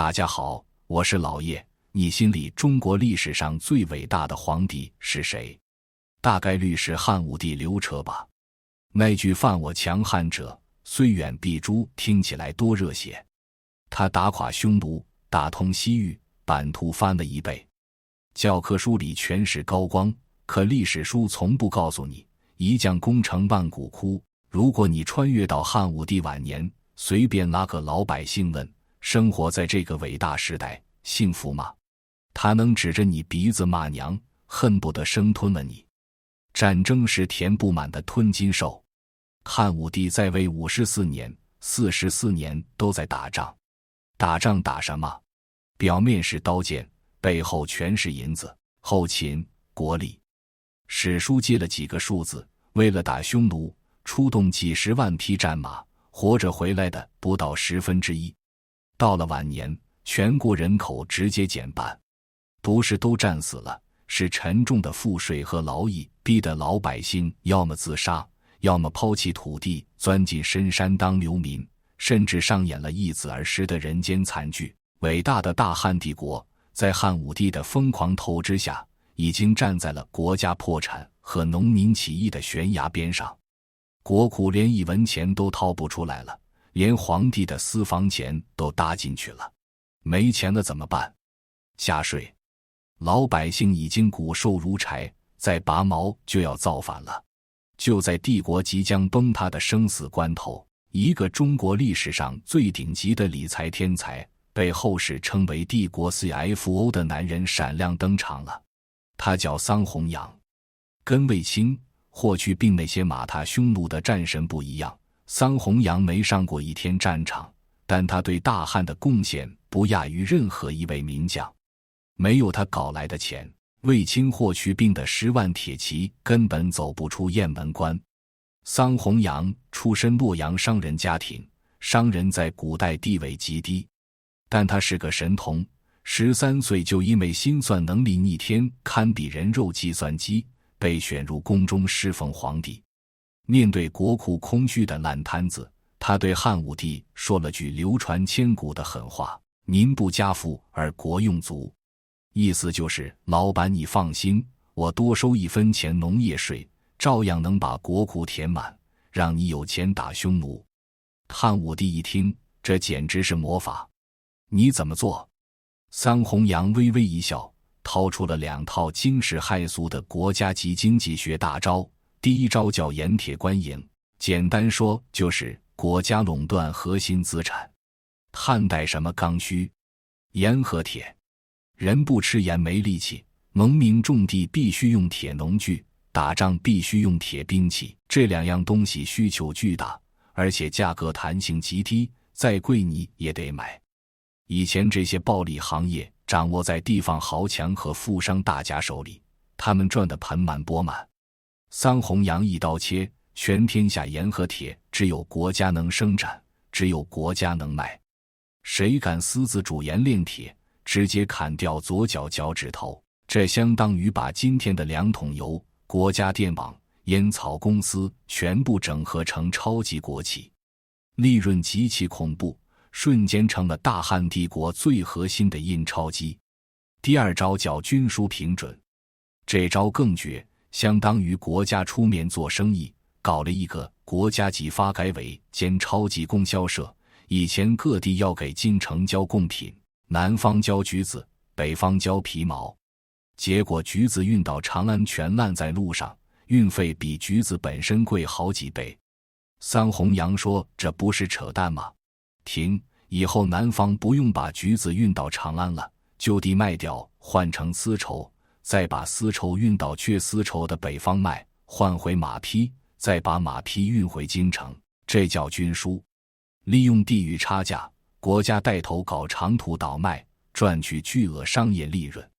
大家好，我是老叶。你心里中国历史上最伟大的皇帝是谁？大概率是汉武帝刘彻吧。那句犯我强汉者，虽远必诛听起来多热血。他打垮匈奴，打通西域，版图翻了1倍。教科书里全是高光，可历史书从不告诉你，一将功成万骨枯。如果你穿越到汉武帝晚年，随便拉个老百姓问，生活在这个伟大时代，幸福吗？他能指着你鼻子骂娘，恨不得生吞了你。战争是填不满的吞金兽。汉武帝在位54年，44年都在打仗。打仗打什么？表面是刀剑，背后全是银子、后勤、国力。史书接了几个数字，为了打匈奴，出动几十万匹战马，活着回来的不到1/10。到了晚年，全国人口直接减半。不是都战死了，是沉重的赋税和劳役逼得老百姓要么自杀，要么抛弃土地钻进深山当流民，甚至上演了易子而食的人间惨剧。伟大的大汉帝国在汉武帝的疯狂透支下，已经站在了国家破产和农民起义的悬崖边上。国库连1文钱都掏不出来了，连皇帝的私房钱都搭进去了。没钱了怎么办？下税。老百姓已经骨瘦如柴，再拔毛就要造反了。就在帝国即将崩塌的生死关头，一个中国历史上最顶级的理财天才，被后世称为帝国 CFO 的男人闪亮登场了。他叫桑弘羊。跟卫青、霍去病那些马踏匈奴的战神不一样，桑弘羊没上过一天战场，但他对大汉的贡献不亚于任何一位名将。没有他搞来的钱，卫青、霍去病的10万铁骑根本走不出雁门关。桑弘羊出身洛阳商人家庭，商人在古代地位极低，但他是个神童，13岁就因为心算能力逆天，堪比人肉计算机，被选入宫中侍奉皇帝。面对国库空虚的烂摊子，他对汉武帝说了句流传千古的狠话：民不加赋而国用足。意思就是老板你放心，我多收1分钱农业税，照样能把国库填满，让你有钱打匈奴。汉武帝一听，这简直是魔法。你怎么做？桑弘羊微微一笑，掏出了2套惊世骇俗的国家级经济学大招。第一招叫盐铁官营，简单说就是国家垄断核心资产。汉代什么刚需？盐和铁。人不吃盐没力气，农民种地必须用铁农具，打仗必须用铁兵器，这2样东西需求巨大，而且价格弹性极低，再贵你也得买。以前这些暴利行业掌握在地方豪强和富商大家手里，他们赚得盆满钵满。桑弘羊一刀切，全天下盐和铁只有国家能生产，只有国家能卖。谁敢私自煮盐炼铁，直接砍掉左脚脚趾头。这相当于把今天的2桶油、国家电网、烟草公司全部整合成超级国企，利润极其恐怖，瞬间成了大汉帝国最核心的印钞机。第二招叫军书平准，这招更绝，相当于国家出面做生意，搞了一个国家级发改委兼超级供销社。以前各地要给京城交贡品，南方交橘子，北方交皮毛，结果橘子运到长安全烂在路上，运费比橘子本身贵好几倍。桑弘羊说这不是扯淡吗？停，以后南方不用把橘子运到长安了，就地卖掉换成丝绸，再把丝绸运到缺丝绸的北方卖，换回马匹，再把马匹运回京城，这叫军书。利用地域差价，国家带头搞长途倒卖，赚取巨额商业利润。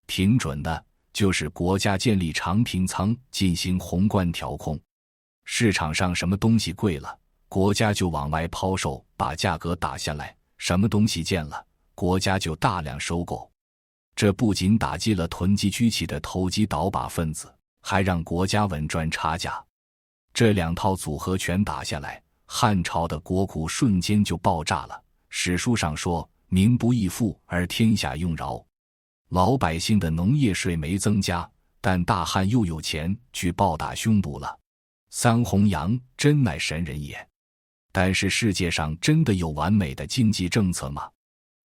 平准的就是国家建立长平仓进行宏观调控，市场上什么东西贵了，国家就往外抛售，把价格打下来，什么东西贱了，国家就大量收购。这不仅打击了囤积居奇的投机倒把分子，还让国家稳赚差价。这2套组合拳打下来，汉朝的国库瞬间就爆炸了。史书上说，民不义富而天下用饶。老百姓的农业税没增加，但大汉又有钱去暴打匈奴了。桑弘羊真乃神人也。但是世界上真的有完美的经济政策吗？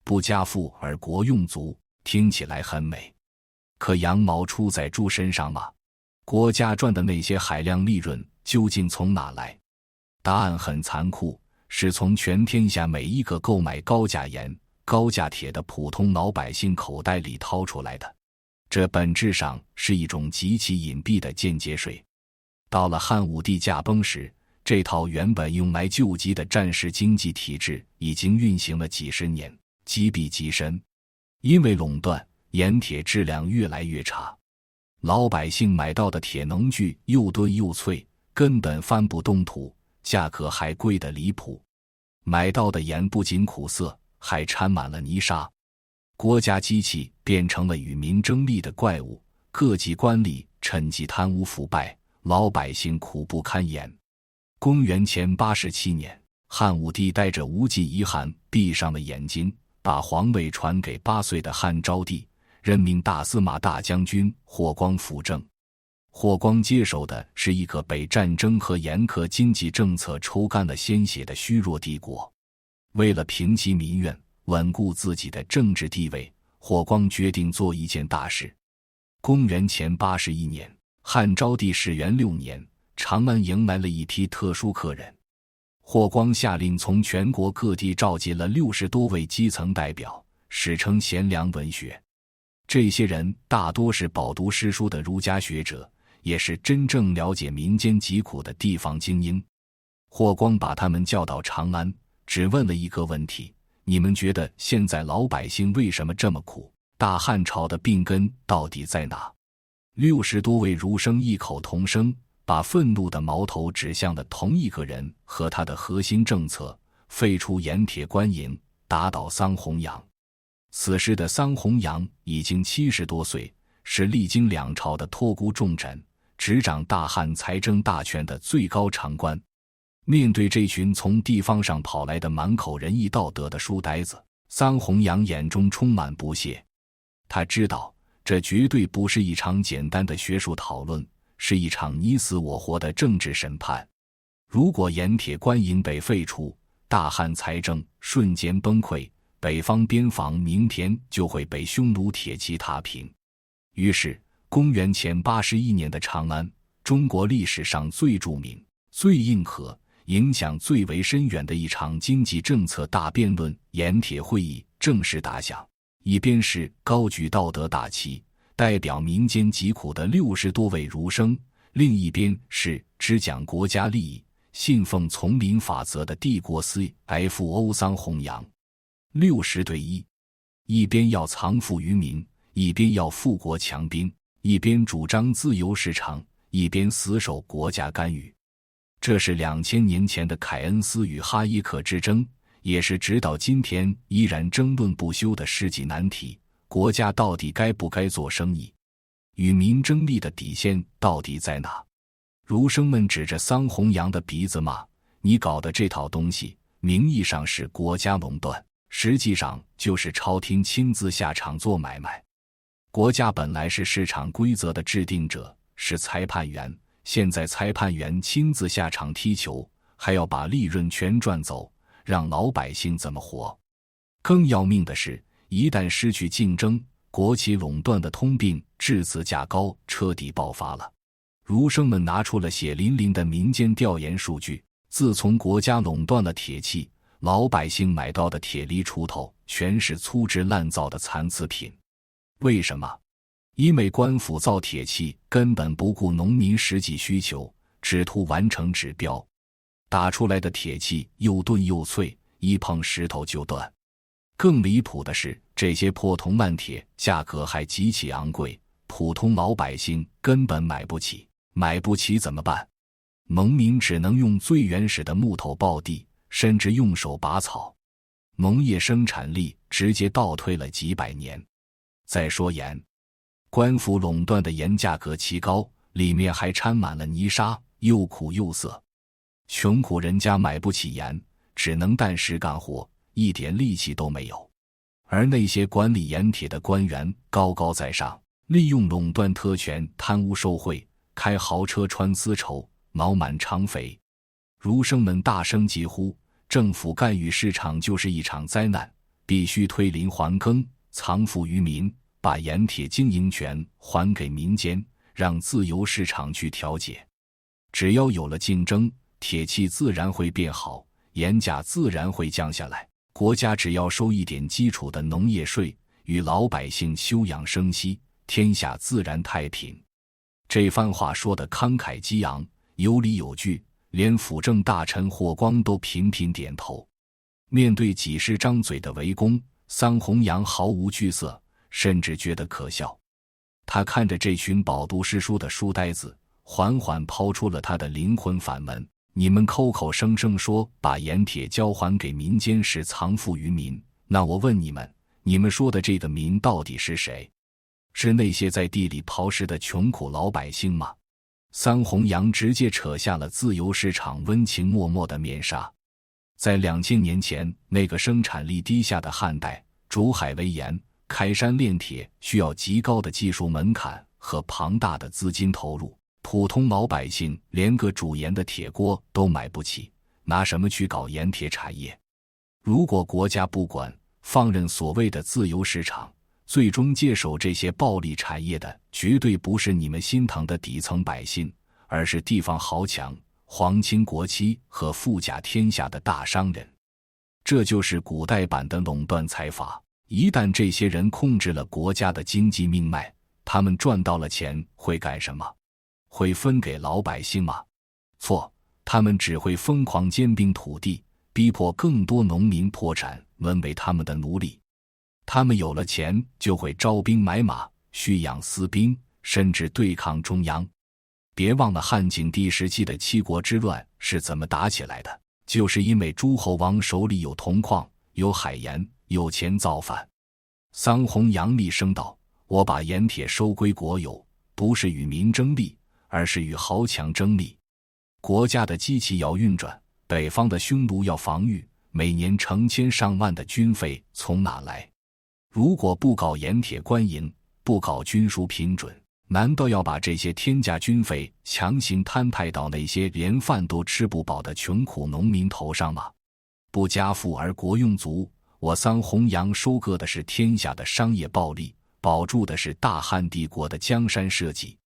不家富而国用足，听起来很美。可羊毛出在猪身上吗？国家赚的那些海量利润究竟从哪来？答案很残酷，是从全天下每一个购买高价盐、高价铁的普通老百姓口袋里掏出来的。这本质上是一种极其隐蔽的间接税。到了汉武帝驾崩时，这套原本用来救急的战时经济体制已经运行了几十年，积弊极深。因为垄断，盐铁质量越来越差，老百姓买到的铁农具又钝又脆，根本翻不动土，价格还贵得离谱。买到的盐不仅苦涩，还掺满了泥沙。国家机器变成了与民争利的怪物，各级官吏趁机贪污腐败，老百姓苦不堪言。公元前87年，汉武帝带着无尽遗憾闭上了眼睛，把皇位传给8岁的汉昭帝，任命大司马大将军霍光辅政。霍光接手的是一个被战争和严苛经济政策抽干了鲜血的虚弱帝国。为了平息民怨，稳固自己的政治地位，霍光决定做一件大事。公元前81年，汉昭帝始元6年，长安迎来了一批特殊客人。霍光下令从全国各地召集了60多位基层代表，史称贤良文学。这些人大多是饱读诗书的儒家学者，也是真正了解民间疾苦的地方精英。霍光把他们叫到长安，只问了一个问题：你们觉得现在老百姓为什么这么苦？大汉朝的病根到底在哪？60多位儒生异口同声，把愤怒的矛头指向了同一个人和他的核心政策：废除盐铁官营，打倒桑弘羊。此时的桑弘羊已经70多岁，是历经2朝的托孤重臣，执掌大汉财政大权的最高长官。面对这群从地方上跑来的满口仁义道德的书呆子，桑弘羊眼中充满不屑。他知道这绝对不是一场简单的学术讨论，是一场你死我活的政治审判。如果盐铁官营被废除，大汉财政瞬间崩溃，北方边防明天就会被匈奴铁骑踏平。于是公元前81年的长安，中国历史上最著名、最硬核、影响最为深远的一场经济政策大辩论盐铁会议正式打响。一边是高举道德大旗，代表民间疾苦的60多位儒生，另一边是只讲国家利益、信奉丛林法则的帝国 CFO 桑弘羊。60对1，一边要藏富于民，一边要富国强兵，一边主张自由市场，一边死守国家干预。这是2000年前的凯恩斯与哈耶克之争，也是直到今天依然争论不休的世纪难题：国家到底该不该做生意？与民争利的底线到底在哪？儒生们指着桑弘羊的鼻子骂：你搞的这套东西，名义上是国家垄断，实际上就是朝廷亲自下场做买卖。国家本来是市场规则的制定者，是裁判员，现在裁判员亲自下场踢球，还要把利润全赚走，让老百姓怎么活？更要命的是，一旦失去竞争，国企垄断的通病质子价高彻底爆发了。儒生们拿出了血淋淋的民间调研数据，自从国家垄断了铁器，老百姓买到的铁犁锄头全是粗制滥造的残次品。为什么？因为官府造铁器根本不顾农民实际需求，只图完成指标。打出来的铁器又钝又脆，一碰石头就断。更离谱的是，这些破铜烂铁价格还极其昂贵，普通老百姓根本买不起。买不起怎么办？农民只能用最原始的木头刨地，甚至用手拔草。农业生产力直接倒退了几百年。再说盐，官府垄断的盐价格奇高，里面还掺满了泥沙，又苦又涩。穷苦人家买不起盐，只能担石干活，一点力气都没有。而那些管理盐铁的官员高高在上，利用垄断特权贪污受贿，开豪车穿丝绸，脑满肠肥。儒生们大声疾呼，政府干预市场就是一场灾难，必须退林还耕，藏富于民，把盐铁经营权还给民间，让自由市场去调节。只要有了竞争，铁器自然会变好，盐价自然会降下来。国家只要收一点基础的农业税，与老百姓休养生息，天下自然太平。这番话说得慷慨激昂，有理有据，连辅政大臣霍光都频频点头。面对几十张嘴的围攻，桑弘羊毫无惧色，甚至觉得可笑。他看着这群饱读诗书的书呆子，缓缓抛出了他的灵魂反问：你们口口声声说把盐铁交还给民间是藏富于民，那我问你们，你们说的这个民到底是谁？是那些在地里刨食的穷苦老百姓吗？桑弘羊直接扯下了自由市场温情脉脉的面纱。在2000年前那个生产力低下的汉代，煮海为盐，开山炼铁需要极高的技术门槛和庞大的资金投入，普通老百姓连个煮盐的铁锅都买不起，拿什么去搞盐铁产业？如果国家不管，放任所谓的自由市场，最终接手这些暴利产业的绝对不是你们心疼的底层百姓，而是地方豪强、皇亲国戚和富甲天下的大商人。这就是古代版的垄断财阀。一旦这些人控制了国家的经济命脉，他们赚到了钱会干什么？会分给老百姓吗？错，他们只会疯狂兼并土地，逼迫更多农民破产，沦为他们的奴隶。他们有了钱，就会招兵买马，蓄养私兵，甚至对抗中央。别忘了汉景帝时期的七国之乱是怎么打起来的，就是因为诸侯王手里有铜矿，有海盐，有钱造反。桑弘羊厉声道：我把盐铁收归国有，不是与民争利，而是与豪强争利。国家的机器要运转，北方的匈奴要防御，每年成千上万的军费从哪来？如果不搞盐铁官营，不搞军书品准，难道要把这些天价军费强行摊派到那些连饭都吃不饱的穷苦农民头上吗？不家富而国用足，我桑弘羊收割的是天下的商业暴利，保住的是大汉帝国的江山社稷。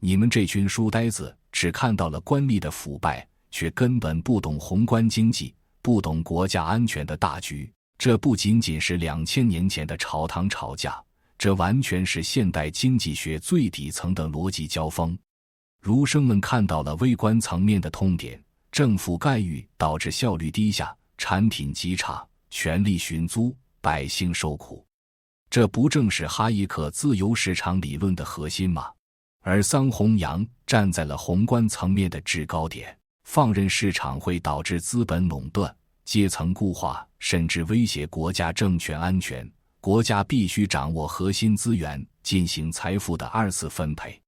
你们这群书呆子只看到了官吏的腐败，却根本不懂宏观经济，不懂国家安全的大局。这不仅仅是2000年前的朝堂吵架，这完全是现代经济学最底层的逻辑交锋。儒生们看到了微观层面的痛点，政府干预导致效率低下，产品极差，权力寻租，百姓受苦。这不正是哈耶克自由市场理论的核心吗？而桑弘羊站在了宏观层面的制高点，放任市场会导致资本垄断、阶层固化，甚至威胁国家政权安全。国家必须掌握核心资源，进行财富的二次分配。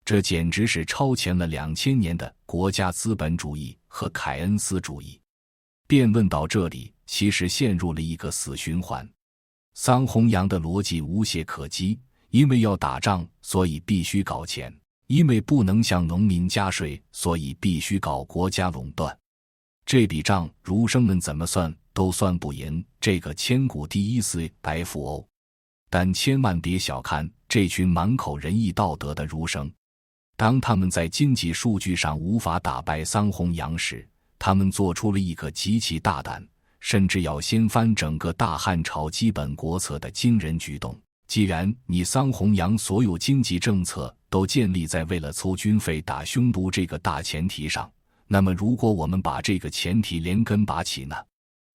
这简直是超前了2000年的国家资本主义和凯恩斯主义。辩论到这里，其实陷入了一个死循环。桑弘羊的逻辑无懈可击，因为要打仗，所以必须搞钱；因为不能向农民加税，所以必须搞国家垄断。这笔账儒生们怎么算都算不赢这个千古第一四白富欧。但千万别小看这群满口仁义道德的儒生，当他们在经济数据上无法打败桑弘羊时，他们做出了一个极其大胆，甚至要掀翻整个大汉朝基本国策的惊人举动。既然你桑弘羊所有经济政策都建立在为了凑军费打匈奴这个大前提上，那么如果我们把这个前提连根拔起呢？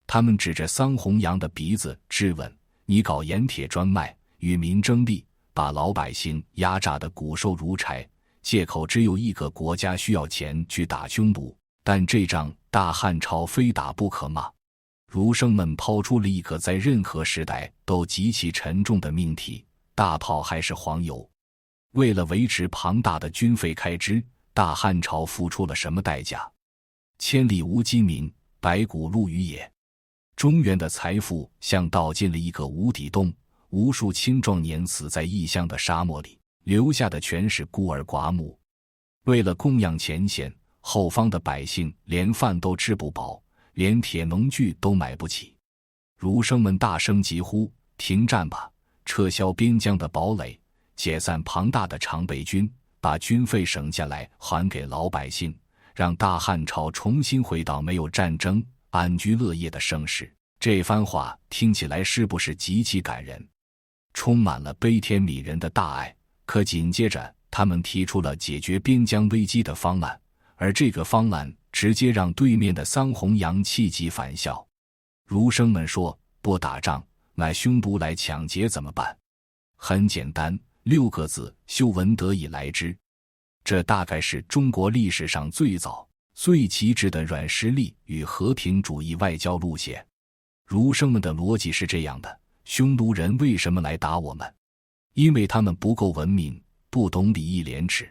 他们指着桑弘羊的鼻子质问：你搞盐铁专卖，与民争利，把老百姓压榨得骨瘦如柴，借口只有一个国家需要钱去打匈奴，但这仗大汉朝非打不可吗？儒生们抛出了一个在任何时代都极其沉重的命题：大炮还是黄油？为了维持庞大的军费开支，大汉朝付出了什么代价？千里无鸡鸣，白骨露于野。中原的财富像倒进了一个无底洞，无数青壮年死在异乡的沙漠里，留下的全是孤儿寡母。为了供养前线，后方的百姓连饭都吃不饱，连铁农具都买不起。儒生们大声疾呼：停战吧，撤销边疆的堡垒，解散庞大的常备军，把军费省下来还给老百姓，让大汉朝重新回到没有战争、安居乐业的盛世。这番话听起来是不是极其感人，充满了悲天悯人的大爱？可紧接着他们提出了解决边疆危机的方案，而这个方案直接让对面的桑弘羊气急反笑。儒生们说：不打仗，那匈奴来抢劫怎么办？很简单，6个字：修文德以来之。这大概是中国历史上最早最极致的软实力与和平主义外交路线。儒生们的逻辑是这样的：匈奴人为什么来打我们？因为他们不够文明，不懂礼义廉耻。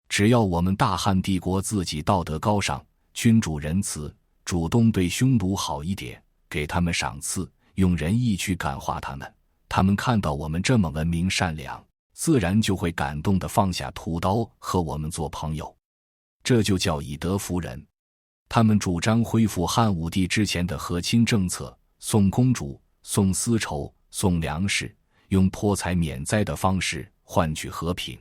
只要我们大汉帝国自己道德高尚，君主仁慈，主动对匈奴好一点，给他们赏赐，用仁义去感化他们，他们看到我们这么文明善良，自然就会感动地放下屠刀和我们做朋友。这就叫以德服人。他们主张恢复汉武帝之前的和亲政策，送公主，送丝绸，送粮食，用破财免灾的方式换取和平。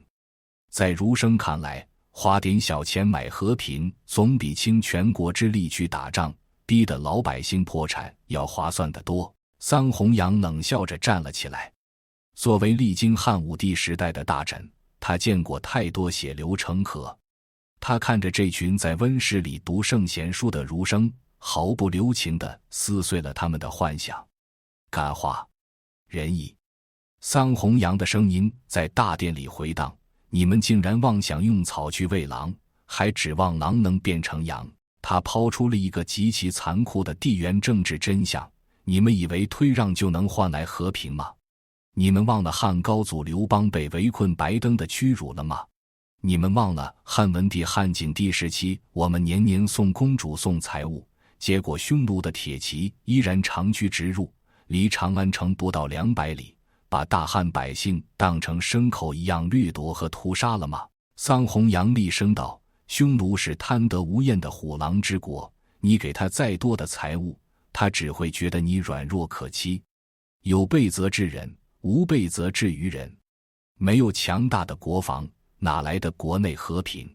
在儒生看来，花点小钱买和平，总比倾全国之力去打仗，逼得老百姓破产要划算得多。桑弘羊冷笑着站了起来。作为历经汉武帝时代的大臣，他见过太多血流成河。他看着这群在温室里读圣贤书的儒生，毫不留情地撕碎了他们的幻想。感化，仁义。桑弘羊的声音在大殿里回荡：你们竟然妄想用草去喂狼，还指望狼能变成羊。他抛出了一个极其残酷的地缘政治真相：你们以为推让就能换来和平吗？你们忘了汉高祖刘邦被围困白登的屈辱了吗？你们忘了汉文帝汉景帝时期，我们年年送公主送财物，结果匈奴的铁骑依然长驱直入，离长安城不到200里，把大汉百姓当成牲口一样掠夺和屠杀了吗？桑弘羊厉声道：匈奴是贪得无厌的虎狼之国，你给他再多的财物，他只会觉得你软弱可欺。有备则治人，无备则治于人。没有强大的国防，哪来的国内和平？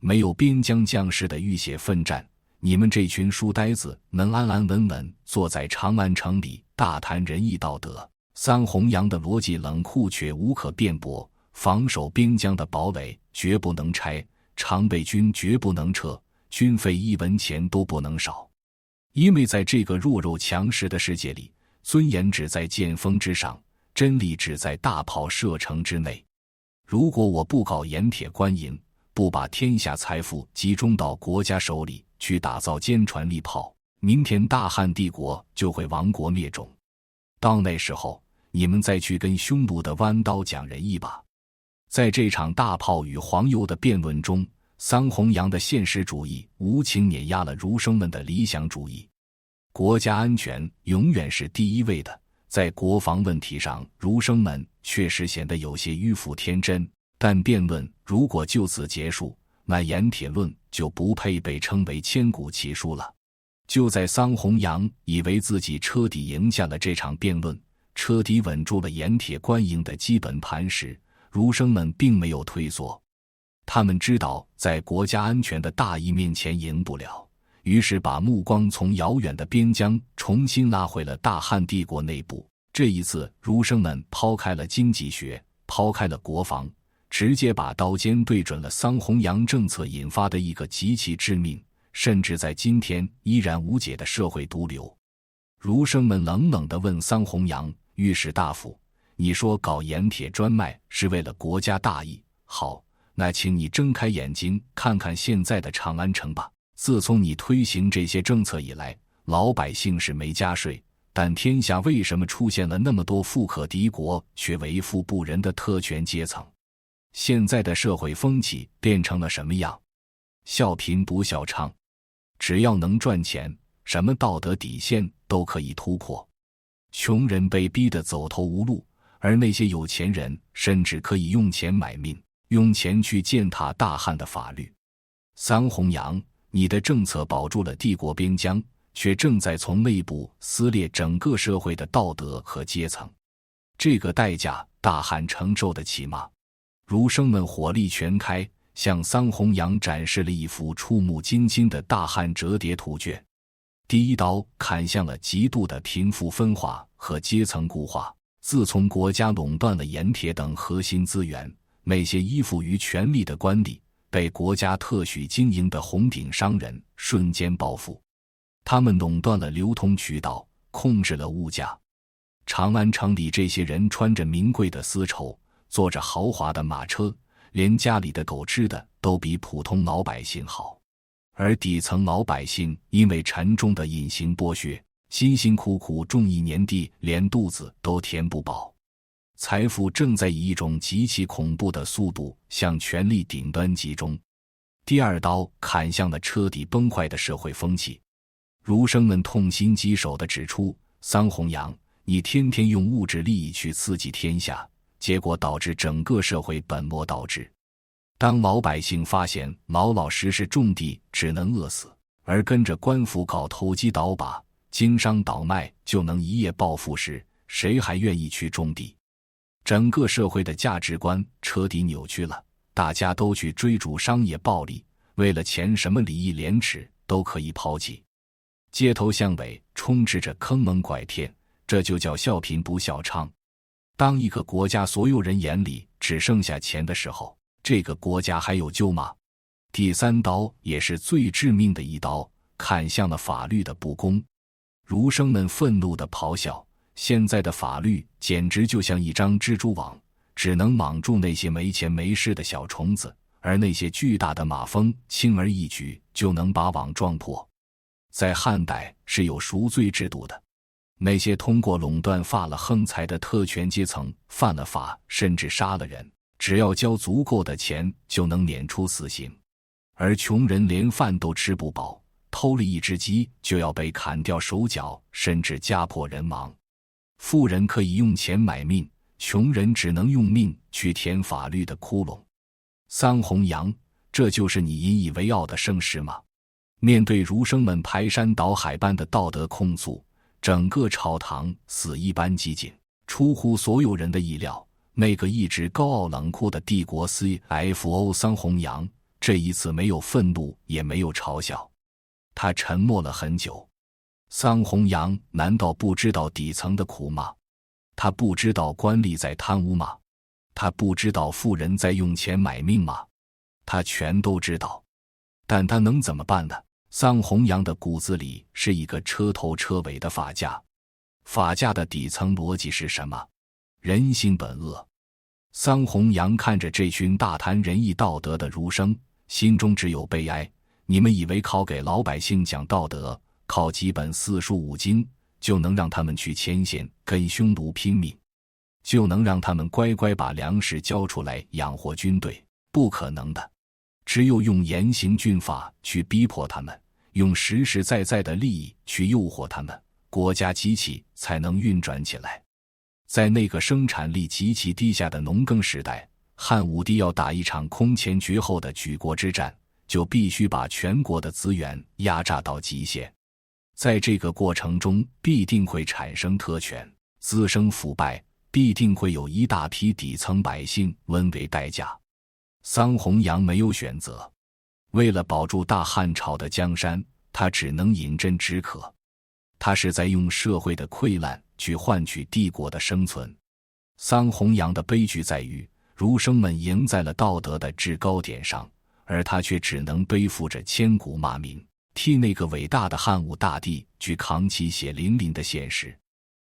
没有边疆将士的浴血奋战，你们这群书呆子能安安稳稳坐在长安城里大谈仁义道德？桑弘羊的逻辑冷酷却无可辩驳：防守边疆的堡垒绝不能拆，常备军绝不能撤，军费1文钱都不能少。因为在这个弱肉强食的世界里，尊严只在剑锋之上，真理只在大炮射程之内。如果我不搞盐铁官营，不把天下财富集中到国家手里去打造坚船利炮，明天大汉帝国就会亡国灭种。到那时候，你们再去跟匈奴的弯刀讲仁义吧。在这场大炮与黄油的辩论中，桑弘羊的现实主义无情碾压了儒生们的理想主义。国家安全永远是第一位的，在国防问题上，儒生们确实显得有些迂腐天真，但辩论如果就此结束，那盐铁论就不配被称为千古奇书了。就在桑弘羊以为自己彻底赢下了这场辩论，彻底稳住了盐铁官营的基本盘时，儒生们并没有退缩。他们知道在国家安全的大义面前赢不了，于是把目光从遥远的边疆重新拉回了大汉帝国内部。这一次，儒生们抛开了经济学，抛开了国防，直接把刀尖对准了桑弘羊政策引发的一个极其致命，甚至在今天依然无解的社会毒瘤。儒生们冷冷地问桑弘羊：御史大夫，你说搞盐铁专卖是为了国家大义，好，那请你睁开眼睛看看现在的长安城吧。自从你推行这些政策以来，老百姓是没加税，但天下为什么出现了那么多富可敌国却为富不仁的特权阶层？现在的社会风气变成了什么样？笑贫不笑娼，只要能赚钱，什么道德底线都可以突破。穷人被逼得走投无路，而那些有钱人甚至可以用钱买命，用钱去践踏大汉的法律。桑弘羊，你的政策保住了帝国边疆，却正在从内部撕裂整个社会的道德和阶层。这个代价大汉承受得起吗？儒生们火力全开，向桑弘羊展示了一幅触目惊心的大汉折叠图卷。第一刀砍向了极度的贫富分化和阶层固化。自从国家垄断了盐铁等核心资源，那些依附于权力的官吏，被国家特许经营的红顶商人瞬间暴富。他们垄断了流通渠道，控制了物价。长安城里这些人穿着名贵的丝绸，坐着豪华的马车，连家里的狗吃的都比普通老百姓好。而底层老百姓因为沉重的隐形剥削，辛辛苦苦种一年地，连肚子都填不饱。财富正在以一种极其恐怖的速度向权力顶端集中。第二刀砍向了彻底崩坏的社会风气。儒生们痛心疾首地指出，桑弘羊，你天天用物质利益去刺激天下，结果导致整个社会本末倒置。当老百姓发现老老实实种地只能饿死，而跟着官府搞投机倒把、经商倒卖就能一夜暴富时，谁还愿意去种地？整个社会的价值观彻底扭曲了，大家都去追逐商业暴利，为了钱什么礼义廉耻都可以抛弃。街头巷尾充斥着坑蒙拐骗，这就叫笑贫不笑娼。当一个国家所有人眼里只剩下钱的时候，这个国家还有救吗？第三刀也是最致命的一刀，砍向了法律的不公。儒生们愤怒地咆哮，现在的法律简直就像一张蜘蛛网，只能网住那些没钱没势的小虫子，而那些巨大的马蜂轻而易举就能把网撞破。在汉代是有赎罪制度的，那些通过垄断发了横财的特权阶层犯了法，甚至杀了人，只要交足够的钱就能免除死刑。而穷人连饭都吃不饱，偷了一只鸡就要被砍掉手脚，甚至家破人亡。富人可以用钱买命，穷人只能用命去填法律的窟窿。桑弘羊，这就是你引以为傲的盛世吗？面对儒生们排山倒海般的道德控诉，整个朝堂死一般寂静。出乎所有人的意料，那个一直高傲冷酷的帝国 CFO 桑弘羊，这一次没有愤怒，也没有嘲笑。他沉默了很久。桑弘羊难道不知道底层的苦吗？他不知道官吏在贪污吗？他不知道富人在用钱买命吗？他全都知道。但他能怎么办呢？桑弘羊的骨子里是一个彻头彻尾的法家。法家的底层逻辑是什么？人性本恶。桑弘羊看着这群大谈仁义道德的儒生，心中只有悲哀。你们以为靠给老百姓讲道德，靠几本四书五经，就能让他们去前线跟匈奴拼命，就能让他们乖乖把粮食交出来养活军队？不可能的。只有用严刑峻法去逼迫他们，用实实在在的利益去诱惑他们，国家机器才能运转起来。在那个生产力极其低下的农耕时代，汉武帝要打一场空前绝后的举国之战，就必须把全国的资源压榨到极限。在这个过程中，必定会产生特权，滋生腐败，必定会有一大批底层百姓沦为代价。桑弘羊没有选择，为了保住大汉朝的江山，他只能饮鸩止渴。他是在用社会的溃烂去换取帝国的生存。桑弘羊的悲剧在于，儒生们赢在了道德的制高点上，而他却只能背负着千古骂名，替那个伟大的汉武大帝去扛起血淋淋的现实。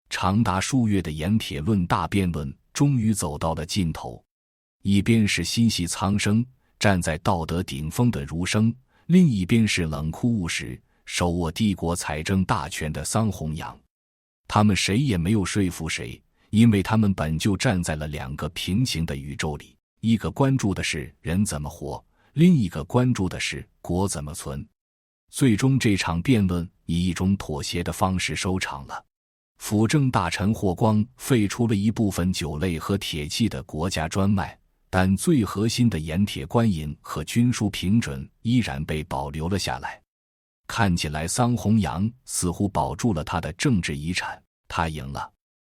长达数月的盐铁论大辩论终于走到了尽头。一边是心系苍生，站在道德顶峰的儒生，另一边是冷酷务实，手握帝国财政大权的桑弘羊。他们谁也没有说服谁，因为他们本就站在了两个平行的宇宙里，一个关注的是人怎么活，另一个关注的是国怎么存。最终这场辩论以一种妥协的方式收场了。辅政大臣霍光废除了一部分酒类和铁器的国家专卖，但最核心的盐铁官银和军书平准依然被保留了下来。看起来桑弘羊似乎保住了他的政治遗产，他赢了。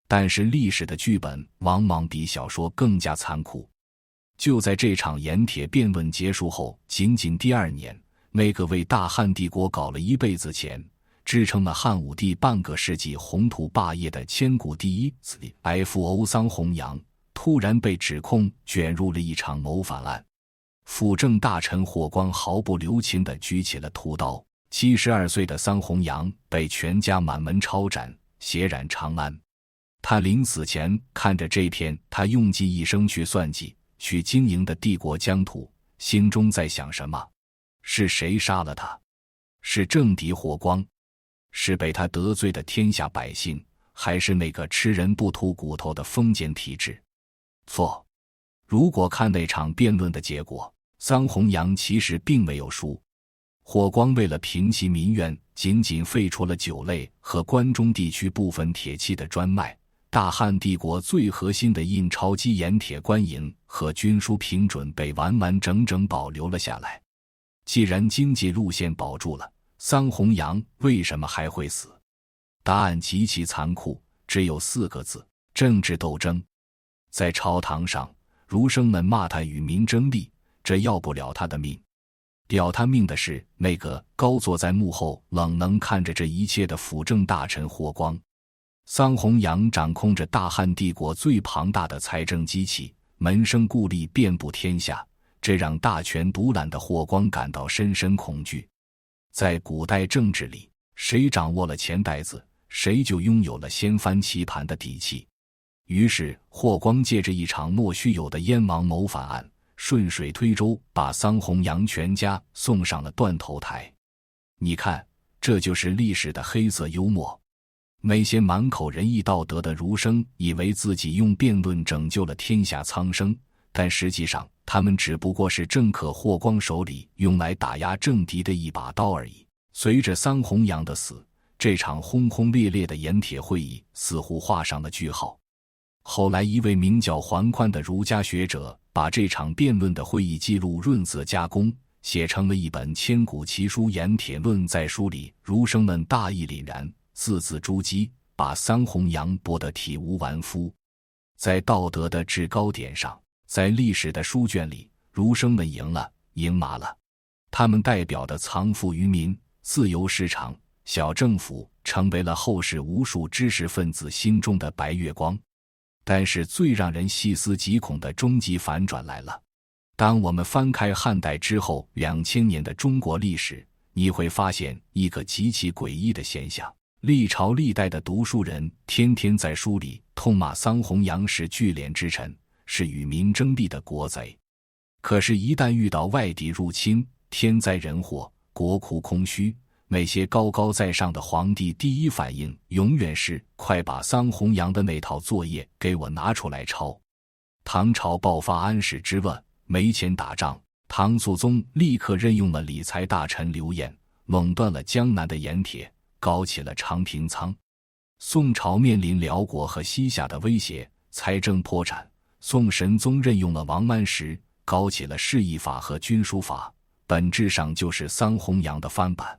但是历史的剧本往往比小说更加残酷。就在这场盐铁辩论结束后仅仅第2年，那个为大汉帝国搞了一辈子钱，支撑了汉武帝半个世纪宏图霸业的千古第一 CFO 桑弘羊突然被指控卷入了一场谋反案。辅政大臣霍光毫不留情地举起了屠刀，72岁的桑弘羊被全家满门抄斩，血染长安。他临死前看着这片他用尽一生去算计、去经营的帝国疆土，心中在想什么？是谁杀了他？是政敌霍光？是被他得罪的天下百姓，还是那个吃人不吐骨头的封建体制？错。如果看那场辩论的结果，桑弘羊其实并没有输。霍光为了平息民怨，仅仅废除了酒类和关中地区部分铁器的专卖，大汉帝国最核心的印钞机盐铁官银和军书平准被完完整整保留了下来。既然经济路线保住了，桑弘羊为什么还会死？答案极其残酷，只有4个字：政治斗争。在朝堂上，儒生们骂他与民争利，这要不了他的命。要他命的是那个高坐在幕后冷能看着这一切的辅政大臣霍光。桑弘羊掌控着大汉帝国最庞大的财政机器，门生故吏遍布天下，这让大权独揽的霍光感到深深恐惧。在古代政治里，谁掌握了钱袋子，谁就拥有了掀翻棋盘的底气。于是霍光借着一场莫须有的燕王谋反案，顺水推舟把桑弘羊全家送上了断头台。你看，这就是历史的黑色幽默。那些满口仁义道德的儒生以为自己用辩论拯救了天下苍生，但实际上他们只不过是政客霍光手里用来打压政敌的一把刀而已。随着桑弘羊的死，这场轰轰烈烈的盐铁会议似乎画上了句号。后来一位名叫桓宽的儒家学者把这场辩论的会议记录润色加工，写成了一本千古奇书《盐铁论》。在书里，儒生们大义凛然，字字珠玑，把桑弘羊驳得体无完肤。在道德的制高点上，在历史的书卷里，儒生们赢了，赢麻了。他们代表的藏富于民、自由市场、小政府成为了后世无数知识分子心中的白月光。但是最让人细思极恐的终极反转来了。当我们翻开汉代之后2000年的中国历史，你会发现一个极其诡异的现象：历朝历代的读书人天天在书里痛骂桑弘羊是聚敛之臣，是与民争利的国贼。可是一旦遇到外敌入侵、天灾人祸、国库空虚，那些高高在上的皇帝第一反应永远是快把桑弘羊的那套作业给我拿出来抄。唐朝爆发安史之乱，没钱打仗，唐肃宗立刻任用了理财大臣刘晏，垄断了江南的盐铁，搞起了长平仓。宋朝面临辽国和西夏的威胁，财政破产，宋神宗任用了王安石，搞起了市议法和军书法，本质上就是桑弘羊的翻版。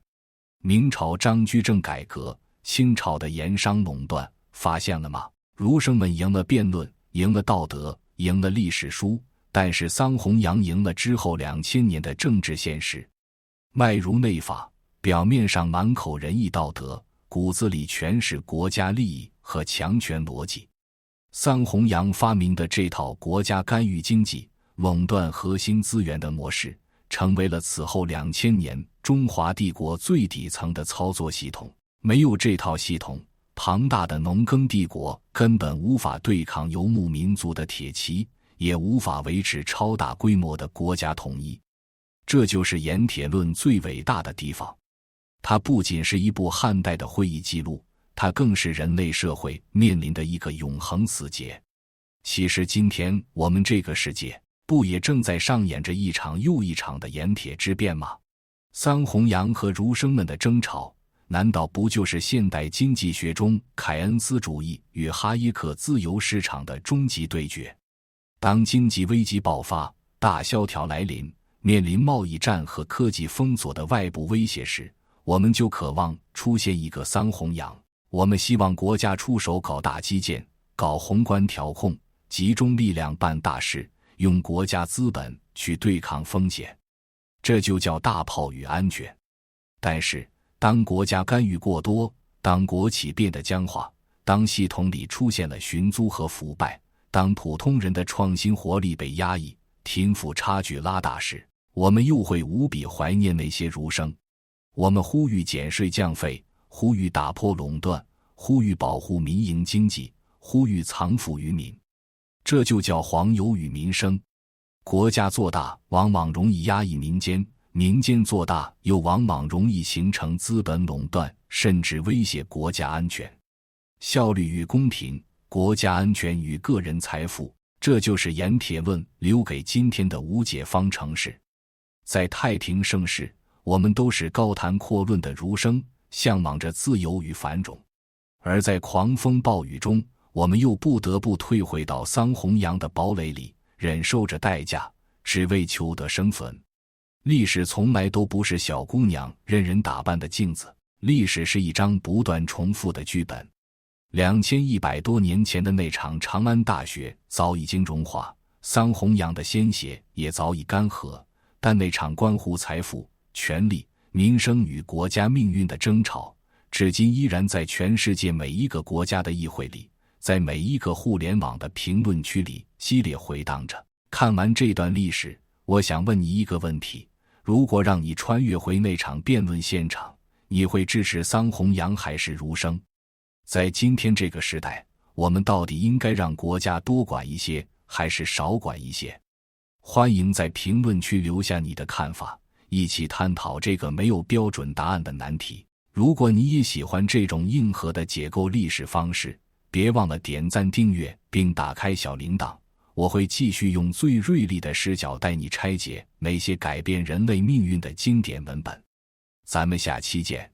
明朝张居正改革，清朝的盐商垄断，发现了吗？儒生们赢了辩论，赢了道德，赢了历史书，但是桑弘羊赢了之后2000年的政治现实。外儒内法，表面上满口仁义道德，骨子里全是国家利益和强权逻辑。桑弘羊发明的这套国家干预经济、垄断核心资源的模式，成为了此后2000年中华帝国最底层的操作系统。没有这套系统，庞大的农耕帝国根本无法对抗游牧民族的铁骑，也无法维持超大规模的国家统一。这就是《盐铁论》最伟大的地方。它不仅是一部汉代的会议记录，它更是人类社会面临的一个永恒死结。其实今天我们这个世界不也正在上演着一场又一场的盐铁之变吗？桑弘羊和儒生们的争吵，难道不就是现代经济学中凯恩斯主义与哈耶克自由市场的终极对决？当经济危机爆发，大萧条来临，面临贸易战和科技封锁的外部威胁时，我们就渴望出现一个桑弘羊。我们希望国家出手搞大基建，搞宏观调控，集中力量办大事，用国家资本去对抗风险，这就叫大炮与安全。但是当国家干预过多，当国企变得僵化，当系统里出现了寻租和腐败，当普通人的创新活力被压抑，贫富差距拉大时，我们又会无比怀念那些儒生。我们呼吁减税降费，呼吁打破垄断，呼吁保护民营经济，呼吁藏富于民，这就叫黄油与民生。国家做大往往容易压抑民间，民间做大又往往容易形成资本垄断，甚至威胁国家安全。效率与公平，国家安全与个人财富，这就是盐铁论留给今天的无解方程式。在太平盛世，我们都是高谈阔论的儒生，向往着自由与繁荣；而在狂风暴雨中，我们又不得不退回到桑弘羊的堡垒里，忍受着代价，只为求得生存。历史从来都不是小姑娘任人打扮的镜子，历史是一张不断重复的剧本。2100多年前的那场长安大雪早已经融化，桑弘羊的鲜血也早已干涸，但那场关乎财富、权力、民生与国家命运的争吵，至今依然在全世界每一个国家的议会里，在每一个互联网的评论区里激烈回荡着。看完这段历史，我想问你一个问题：如果让你穿越回那场辩论现场，你会支持桑弘羊还是儒生？在今天这个时代，我们到底应该让国家多管一些，还是少管一些？欢迎在评论区留下你的看法，一起探讨这个没有标准答案的难题。如果你也喜欢这种硬核的解构历史方式，别忘了点赞订阅并打开小铃铛，我会继续用最锐利的视角带你拆解那些改变人类命运的经典文本。咱们下期见。